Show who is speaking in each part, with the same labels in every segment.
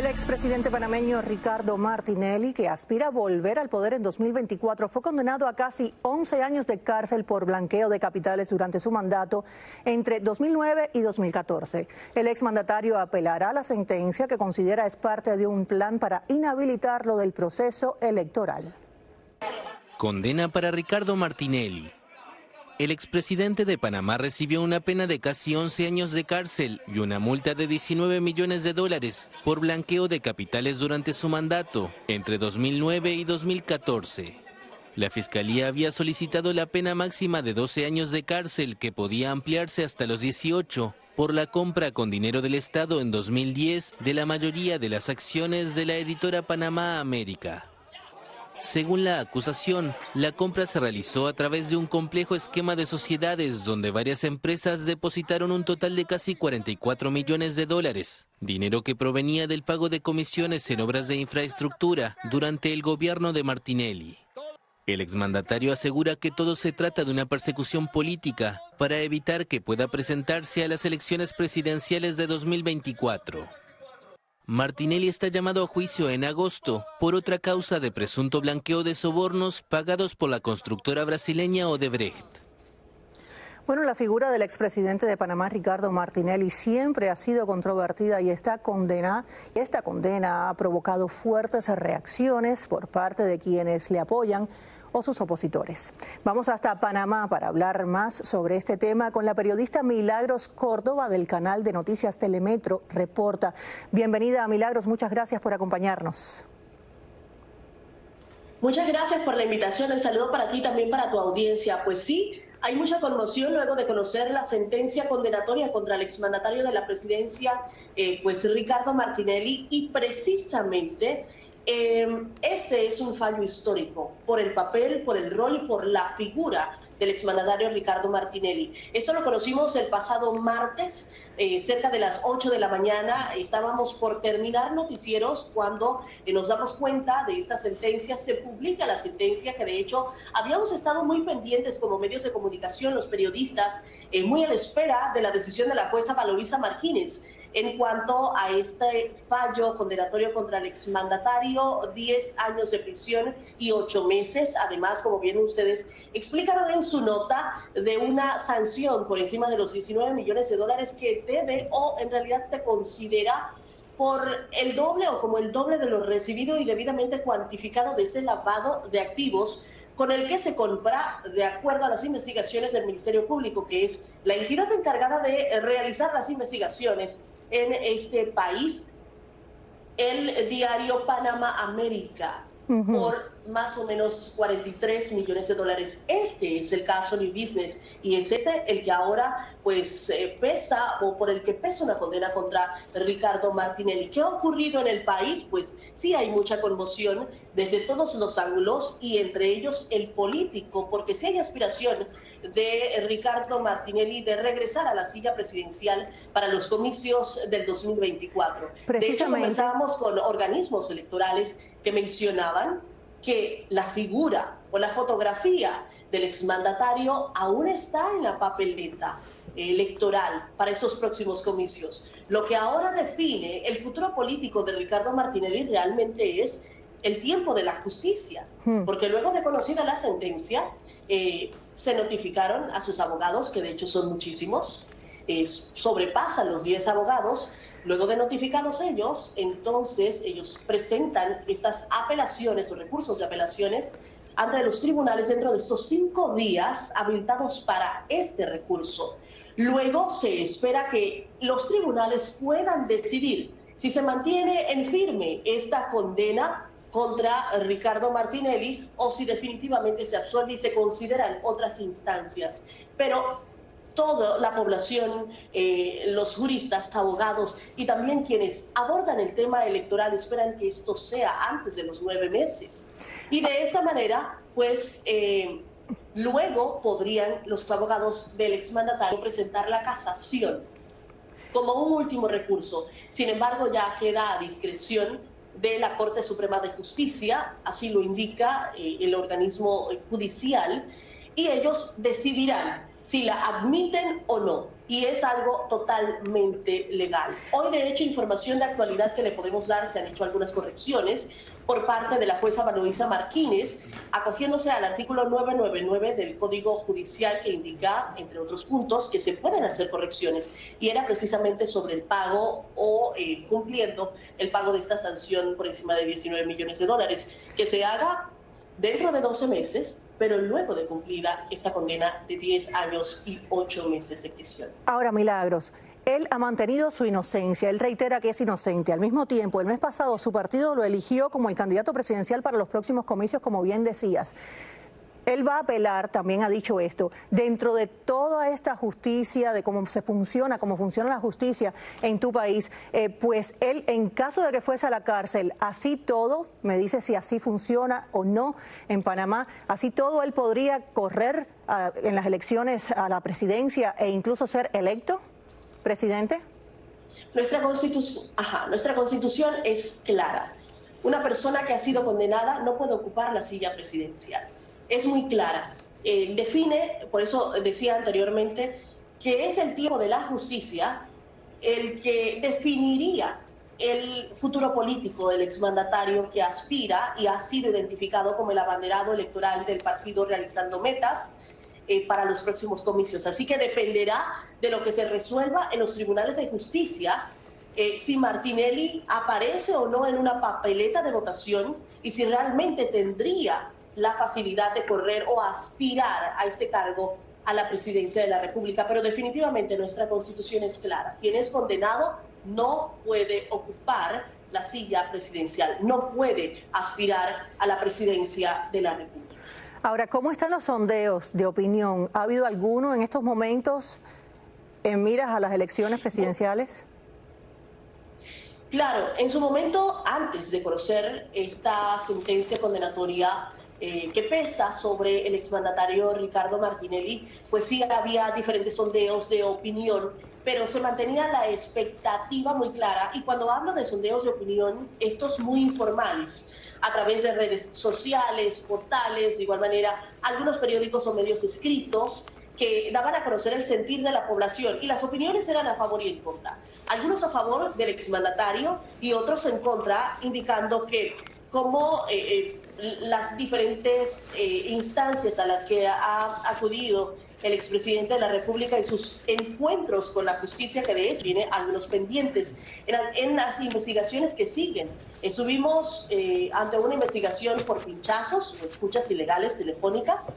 Speaker 1: El expresidente panameño Ricardo Martinelli, que aspira a volver al poder en 2024, fue condenado a casi 11 años de cárcel por blanqueo de capitales durante su mandato entre 2009 y 2014. El exmandatario apelará la sentencia, que considera es parte de un plan para inhabilitarlo del proceso electoral.
Speaker 2: Condena para Ricardo Martinelli. El expresidente de Panamá recibió una pena de casi 11 años de cárcel y una multa de 19 millones de dólares por blanqueo de capitales durante su mandato entre 2009 y 2014. La Fiscalía había solicitado la pena máxima de 12 años de cárcel, que podía ampliarse hasta los 18, por la compra con dinero del Estado en 2010 de la mayoría de las acciones de la editora Panamá América. Según la acusación, la compra se realizó a través de un complejo esquema de sociedades donde varias empresas depositaron un total de casi 44 millones de dólares, dinero que provenía del pago de comisiones en obras de infraestructura durante el gobierno de Martinelli. El exmandatario asegura que todo se trata de una persecución política para evitar que pueda presentarse a las elecciones presidenciales de 2024. Martinelli está llamado a juicio en agosto por otra causa de presunto blanqueo de sobornos pagados por la constructora brasileña Odebrecht.
Speaker 1: Bueno, la figura del expresidente de Panamá, Ricardo Martinelli, siempre ha sido controvertida y esta condena ha provocado fuertes reacciones por parte de quienes le apoyan o sus opositores. Vamos hasta Panamá para hablar más sobre este tema con la periodista Milagros Córdoba del canal de noticias Telemetro Reporta. Bienvenida, Milagros, muchas gracias por acompañarnos.
Speaker 3: Muchas gracias por la invitación, el saludo para ti y también para tu audiencia. Pues sí, hay mucha conmoción luego de conocer la sentencia condenatoria contra el exmandatario de la presidencia, Ricardo Martinelli, y precisamente este es un fallo histórico por el papel, por el rol y por la figura del exmandatario Ricardo Martinelli. Eso lo conocimos el pasado martes, cerca de las 8 de la mañana. Estábamos por terminar noticieros cuando nos damos cuenta de esta sentencia. Se publica la sentencia, que de hecho habíamos estado muy pendientes como medios de comunicación, los periodistas, muy a la espera de la decisión de la jueza Valoisa Martínez en cuanto a este fallo condenatorio contra el exmandatario, 10 años de prisión y 8 meses. Además, como bien ustedes explicaron en su nota, de una sanción por encima de los 19 millones de dólares que debe, o en realidad se considera, por el doble o como el doble de lo recibido y debidamente cuantificado de este lavado de activos con el que se compra, de acuerdo a las investigaciones del Ministerio Público, que es la entidad encargada de realizar las investigaciones en este país, el diario Panamá América, por más o menos 43 millones de dólares. Este es el caso New Business y es este el que ahora pesa, o por el que pesa una condena contra Ricardo Martinelli. ¿Qué ha ocurrido en el país? Pues sí, hay mucha conmoción desde todos los ángulos y entre ellos el político, porque sí hay aspiración de Ricardo Martinelli de regresar a la silla presidencial para los comicios del 2024. De hecho, comenzábamos con organismos electorales que mencionaban que la figura o la fotografía del exmandatario aún está en la papeleta electoral para esos próximos comicios. Lo que ahora define el futuro político de Ricardo Martinelli realmente es el tiempo de la justicia, porque luego de conocida la sentencia, se notificaron a sus abogados, que de hecho son muchísimos, sobrepasan los 10 abogados. Luego de notificados ellos, entonces ellos presentan estas apelaciones o recursos de apelaciones ante los tribunales dentro de estos 5 días habilitados para este recurso. Luego se espera que los tribunales puedan decidir si se mantiene en firme esta condena contra Ricardo Martinelli o si definitivamente se absuelve y se consideran otras instancias. Pero toda la población, los juristas, abogados y también quienes abordan el tema electoral esperan que esto sea antes de los 9 meses. Y de esta manera, pues, luego podrían los abogados del exmandatario presentar la casación como un último recurso. Sin embargo, ya queda a discreción de la Corte Suprema de Justicia, así lo indica el organismo judicial, y ellos decidirán si la admiten o no, y es algo totalmente legal. Hoy, de hecho, información de actualidad que le podemos dar, se han hecho algunas correcciones por parte de la jueza Valoisa Martínez, acogiéndose al artículo 999 del Código Judicial, que indica, entre otros puntos, que se pueden hacer correcciones, y era precisamente sobre el pago o cumpliendo el pago de esta sanción por encima de 19 millones de dólares, que se haga dentro de 12 meses, pero luego de cumplida esta condena de 10 años y 8 meses de prisión.
Speaker 1: Ahora, Milagros, él ha mantenido su inocencia, él reitera que es inocente. Al mismo tiempo, el mes pasado su partido lo eligió como el candidato presidencial para los próximos comicios, como bien decías. Él va a apelar, también ha dicho esto, dentro de toda esta justicia, de cómo funciona la justicia en tu país, pues él, en caso de que fuese a la cárcel, así todo, me dice si así funciona o no en Panamá, así todo él podría correr en las elecciones a la presidencia e incluso ser electo presidente.
Speaker 3: Nuestra constitución es clara. Una persona que ha sido condenada no puede ocupar la silla presidencial. Es muy clara. Define, por eso decía anteriormente, que es el tiempo de la justicia el que definiría el futuro político del exmandatario que aspira y ha sido identificado como el abanderado electoral del partido realizando metas para los próximos comicios. Así que dependerá de lo que se resuelva en los tribunales de justicia, si Martinelli aparece o no en una papeleta de votación y si realmente tendría la facilidad de correr o aspirar a este cargo a la presidencia de la República. Pero definitivamente nuestra Constitución es clara. Quien es condenado no puede ocupar la silla presidencial, no puede aspirar a la presidencia de la República.
Speaker 1: Ahora, ¿cómo están los sondeos de opinión? ¿Ha habido alguno en estos momentos en miras a las elecciones presidenciales?
Speaker 3: Claro, en su momento, antes de conocer esta sentencia condenatoria que pesa sobre el exmandatario Ricardo Martinelli, pues sí había diferentes sondeos de opinión, pero se mantenía la expectativa muy clara. Y cuando hablo de sondeos de opinión, estos muy informales, a través de redes sociales, portales, de igual manera, algunos periódicos o medios escritos que daban a conocer el sentir de la población, y las opiniones eran a favor y en contra. Algunos a favor del exmandatario y otros en contra, indicando que como las diferentes instancias a las que ha acudido el expresidente de la República y sus encuentros con la justicia, que de hecho tiene algunos pendientes en las investigaciones que siguen. Estuvimos ante una investigación por pinchazos o escuchas ilegales telefónicas.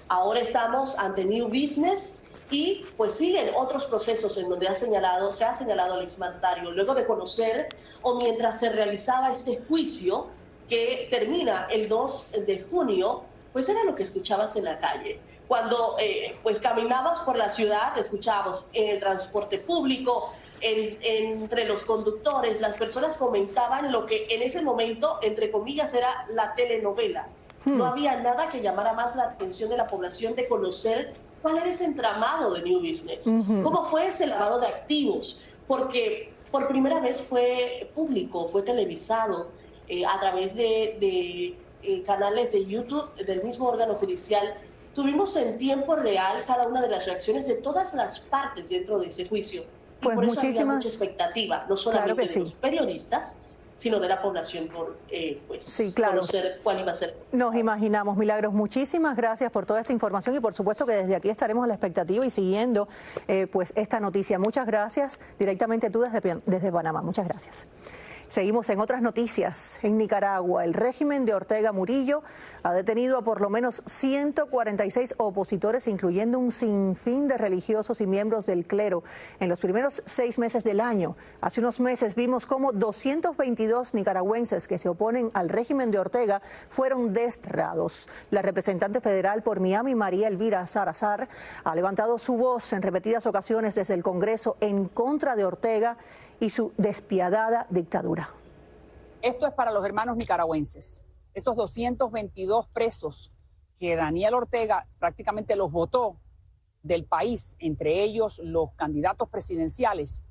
Speaker 3: Ahora estamos ante New Business y pues siguen otros procesos en donde se ha señalado al exmandatario luego de conocer o mientras se realizaba este juicio que termina el 2 de junio, pues era lo que escuchabas en la calle. Cuando pues caminabas por la ciudad, escuchabas en el transporte público, entre los conductores, las personas comentaban lo que en ese momento, entre comillas, era la telenovela. No había nada que llamara más la atención de la población de conocer cuál era ese entramado de New Business, cómo fue ese lavado de activos, porque por primera vez fue público, fue televisado a través de canales de YouTube del mismo órgano judicial. Tuvimos en tiempo real cada una de las reacciones de todas las partes dentro de ese juicio. Y
Speaker 1: pues
Speaker 3: por eso había
Speaker 1: muchísimas,
Speaker 3: mucha expectativa, no solamente
Speaker 1: claro que
Speaker 3: de los periodistas, sino de la población por conocer cuál iba a ser.
Speaker 1: Nos imaginamos, Milagros. Muchísimas gracias por toda esta información y por supuesto que desde aquí estaremos a la expectativa y siguiendo pues esta noticia. Muchas gracias, directamente tú desde Panamá. Muchas gracias. Seguimos en otras noticias. En Nicaragua, el régimen de Ortega Murillo ha detenido a por lo menos 146 opositores, incluyendo un sinfín de religiosos y miembros del clero, en los primeros 6 meses del año. Hace unos meses vimos cómo 222 nicaragüenses que se oponen al régimen de Ortega fueron desterrados. La representante federal por Miami, María Elvira Salazar, ha levantado su voz en repetidas ocasiones desde el Congreso en contra de Ortega y su despiadada dictadura.
Speaker 4: Esto es para los hermanos nicaragüenses. Esos 222 presos que Daniel Ortega prácticamente los votó del país, entre ellos los candidatos presidenciales,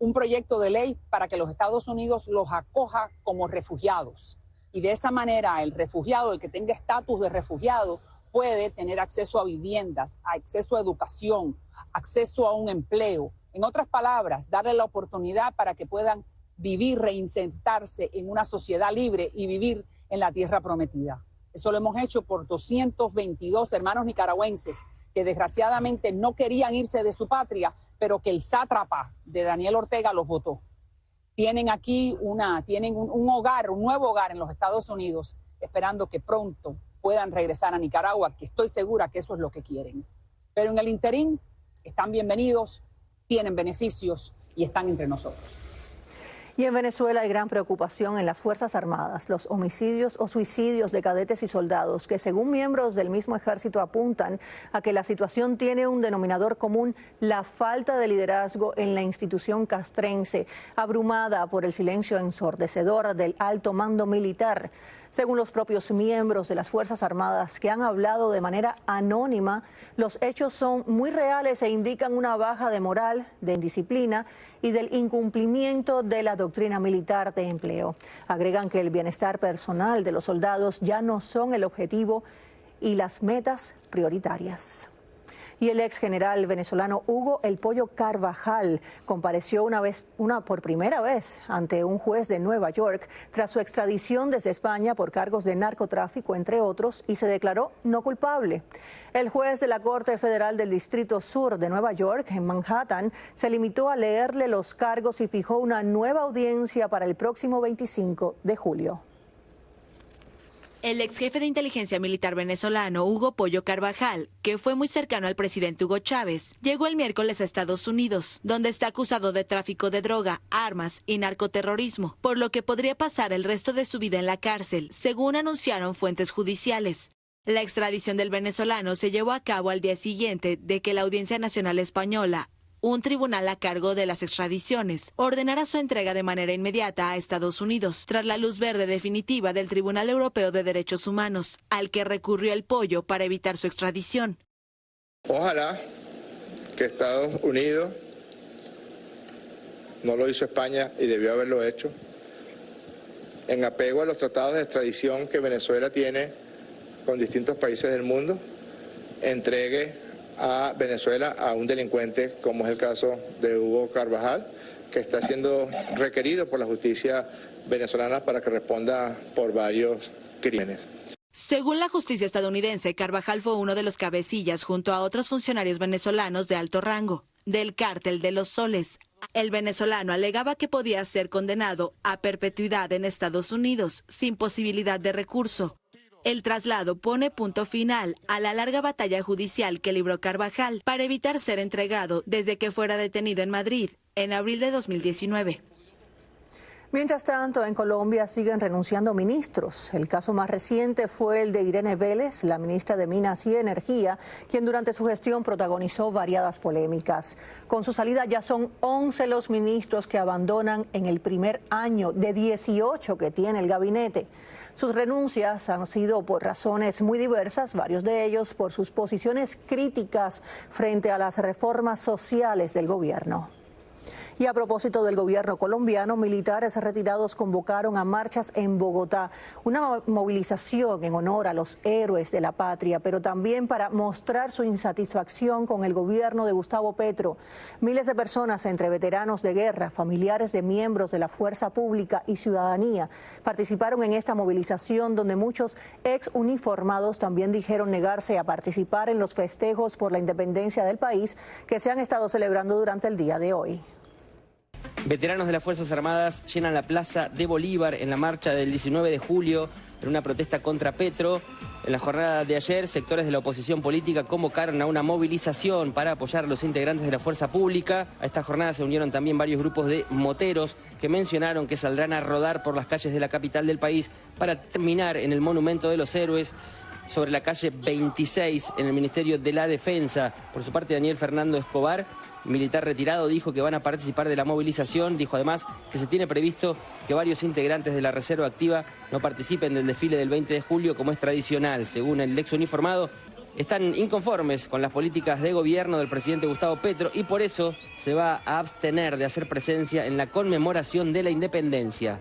Speaker 4: un proyecto de ley para que los Estados Unidos los acoja como refugiados. Y de esa manera el refugiado, el que tenga estatus de refugiado, puede tener acceso a viviendas, acceso a educación, acceso a un empleo. En otras palabras, darle la oportunidad para que puedan vivir, reinsertarse en una sociedad libre y vivir en la tierra prometida. Eso lo hemos hecho por 222 hermanos nicaragüenses que desgraciadamente no querían irse de su patria, pero que el sátrapa de Daniel Ortega los votó. Tienen aquí un hogar, un nuevo hogar en los Estados Unidos, esperando que pronto puedan regresar a Nicaragua, que estoy segura que eso es lo que quieren. Pero en el interín están bienvenidos, tienen beneficios y están entre nosotros.
Speaker 1: Y en Venezuela hay gran preocupación en las Fuerzas Armadas. Los homicidios o suicidios de cadetes y soldados, que según miembros del mismo ejército apuntan a que la situación tiene un denominador común: la falta de liderazgo en la institución castrense, abrumada por el silencio ensordecedor del alto mando militar. Según los propios miembros de las Fuerzas Armadas, que han hablado de manera anónima, los hechos son muy reales e indican una baja de moral, de indisciplina y del incumplimiento de la doctrina militar de empleo. Agregan que el bienestar personal de los soldados ya no son el objetivo y las metas prioritarias. Y el ex general venezolano Hugo El Pollo Carvajal compareció por primera vez ante un juez de Nueva York tras su extradición desde España por cargos de narcotráfico, entre otros, y se declaró no culpable. El juez de la Corte Federal del Distrito Sur de Nueva York, en Manhattan, se limitó a leerle los cargos y fijó una nueva audiencia para el próximo 25 de julio.
Speaker 5: El ex jefe de inteligencia militar venezolano Hugo Pollo Carvajal, que fue muy cercano al presidente Hugo Chávez, llegó el miércoles a Estados Unidos, donde está acusado de tráfico de droga, armas y narcoterrorismo, por lo que podría pasar el resto de su vida en la cárcel, según anunciaron fuentes judiciales. La extradición del venezolano se llevó a cabo al día siguiente de que la Audiencia Nacional Española, un tribunal a cargo de las extradiciones, ordenará su entrega de manera inmediata a Estados Unidos, tras la luz verde definitiva del Tribunal Europeo de Derechos Humanos, al que recurrió el Pollo para evitar su extradición.
Speaker 6: Ojalá que Estados Unidos, no lo hizo España y debió haberlo hecho, en apego a los tratados de extradición que Venezuela tiene con distintos países del mundo, entregue a Venezuela a un delincuente como es el caso de Hugo Carvajal, que está siendo requerido por la justicia venezolana para que responda por varios crímenes.
Speaker 5: Según la justicia estadounidense, Carvajal fue uno de los cabecillas junto a otros funcionarios venezolanos de alto rango del cártel de los Soles. El venezolano alegaba que podía ser condenado a perpetuidad en Estados Unidos sin posibilidad de recurso. El traslado pone punto final a la larga batalla judicial que libró Carvajal para evitar ser entregado desde que fuera detenido en Madrid en abril de 2019.
Speaker 1: Mientras tanto, en Colombia siguen renunciando ministros. El caso más reciente fue el de Irene Vélez, la ministra de Minas y Energía, quien durante su gestión protagonizó variadas polémicas. Con su salida ya son 11 los ministros que abandonan en el primer año de 18 que tiene el gabinete. Sus renuncias han sido por razones muy diversas, varios de ellos por sus posiciones críticas frente a las reformas sociales del gobierno. Y a propósito del gobierno colombiano, militares retirados convocaron a marchas en Bogotá, una movilización en honor a los héroes de la patria, pero también para mostrar su insatisfacción con el gobierno de Gustavo Petro. Miles de personas, entre veteranos de guerra, familiares de miembros de la fuerza pública y ciudadanía, participaron en esta movilización, donde muchos ex uniformados también dijeron negarse a participar en los festejos por la independencia del país que se han estado celebrando durante el día de hoy.
Speaker 7: Veteranos de las Fuerzas Armadas llenan la Plaza de Bolívar en la marcha del 19 de julio en una protesta contra Petro. En la jornada de ayer, sectores de la oposición política convocaron a una movilización para apoyar a los integrantes de la fuerza pública. A esta jornada se unieron también varios grupos de moteros que mencionaron que saldrán a rodar por las calles de la capital del país para terminar en el Monumento de los Héroes, sobre la calle 26 en el Ministerio de la Defensa. Por su parte, Daniel Fernando Escobar, militar retirado, dijo que van a participar de la movilización. Dijo además que se tiene previsto que varios integrantes de la Reserva Activa no participen del desfile del 20 de julio como es tradicional. Según el ex uniformado, están inconformes con las políticas de gobierno del presidente Gustavo Petro y por eso se va a abstener de hacer presencia en la conmemoración de la independencia.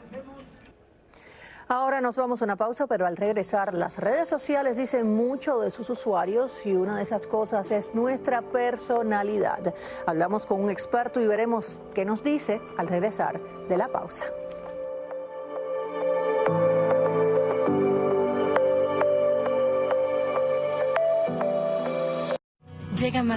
Speaker 1: Ahora nos vamos a una pausa, pero al regresar, las redes sociales dicen mucho de sus usuarios y una de esas cosas es nuestra personalidad. Hablamos con un experto y veremos qué nos dice al regresar de la pausa.
Speaker 8: Llega más